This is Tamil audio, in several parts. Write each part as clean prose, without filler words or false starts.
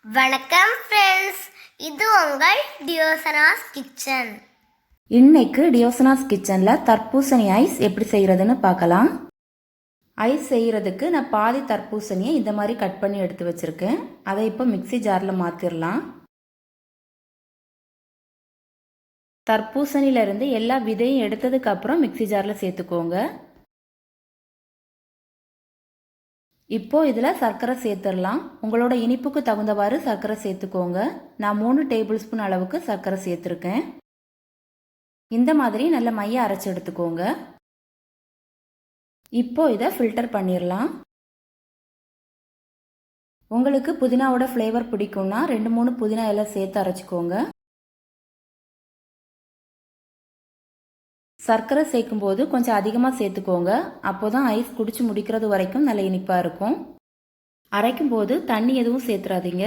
வணக்கம் ஃப்ரெண்ட்ஸ், இது உங்கள் டியோசனாஸ் கிச்சன். இன்னைக்கு டியோசனாஸ் கிச்சனில் தர்பூசணி ஐஸ் எப்படி செய்கிறதுன்னு பார்க்கலாம். ஐஸ் செய்கிறதுக்கு நான் பாதி தர்பூசணியை இந்த மாதிரி கட் பண்ணி எடுத்து வச்சுருக்கேன். அதை இப்போ மிக்ஸி ஜாரில் மாற்றிடலாம். தர்பூசணியிலேருந்து எல்லா விதையும் எடுத்ததுக்கப்புறம் மிக்ஸி ஜாரில் சேர்த்துக்கோங்க. இப்போது இதில் சர்க்கரை சேர்த்துடலாம். உங்களோட இனிப்புக்கு தகுந்தவாறு சர்க்கரை சேர்த்துக்கோங்க. நான் 3 டேபிள் ஸ்பூன் அளவுக்கு சர்க்கரை சேர்த்துருக்கேன். இந்த மாதிரி நல்ல மைய அரைச்சி எடுத்துக்கோங்க. இப்போ இதை ஃபில்டர் பண்ணிடலாம். உங்களுக்கு புதினாவோட ஃப்ளேவர் பிடிக்கும்னா 2-3 புதினா எல்லாம் சேர்த்து அரைச்சிக்கோங்க. சர்க்கரை சேர்க்கும்போது கொஞ்சம் அதிகமாக சேர்த்துக்கோங்க. அப்போ தான் ஐஸ் குடிச்சு முடிக்கிறது வரைக்கும் நல்ல இனிப்பாக இருக்கும். அரைக்கும் போது தண்ணி எதுவும் சேர்த்துறாதீங்க.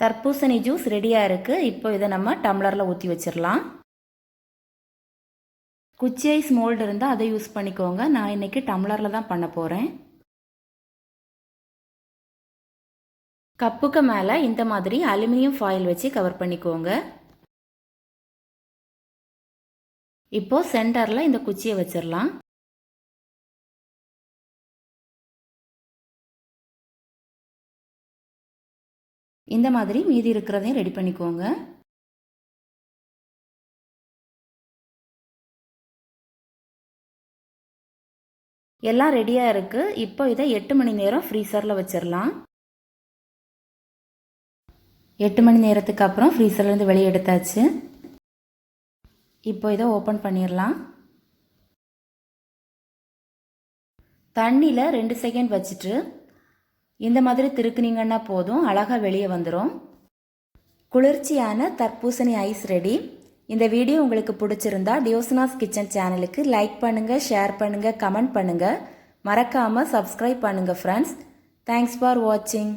தர்பூசணி ஜூஸ் ரெடியாக இருக்குது. இப்போ இதை நம்ம டம்ளரில் ஊற்றி வச்சிடலாம். குச்சி ஐஸ் மோல்டு இருந்தால் அதை யூஸ் பண்ணிக்கோங்க. நான் இன்னைக்கு டம்ளரில் தான் பண்ண போகிறேன். கப்புக்கு மேலே இந்த மாதிரி அலுமினியம் ஃபாயில் வச்சு கவர் பண்ணிக்கோங்க. இப்போ சென்டரில் இந்த குச்சியை வச்சிடலாம். இந்த மாதிரி மீதி இருக்கிறதையும் ரெடி பண்ணிக்கோங்க. எல்லாம் ரெடியாக இருக்குது. இப்போ இதை 8 மணி நேரம் ஃப்ரீசரில் வச்சிடலாம். 8 மணி நேரத்துக்கு அப்புறம் ஃப்ரீசர்லேருந்து வெளியே எடுத்தாச்சு. இப்போ இதை ஓப்பன் பண்ணிடலாம். தண்ணியில் 2 செகண்ட் வச்சுட்டு இந்த மாதிரி திருக்குனீங்கன்னா போதும், அழகாக வெளியே வந்துடும். குளிர்ச்சியான தர்பூசணி ஐஸ் ரெடி. இந்த வீடியோ உங்களுக்கு பிடிச்சிருந்தா டியோசனாஸ் கிச்சன் சேனலுக்கு லைக் பண்ணுங்கள், ஷேர் பண்ணுங்கள், கமெண்ட் பண்ணுங்கள். மறக்காமல் சப்ஸ்கிரைப் பண்ணுங்கள் ஃப்ரெண்ட்ஸ். தேங்க்ஸ் ஃபார் வாட்சிங்.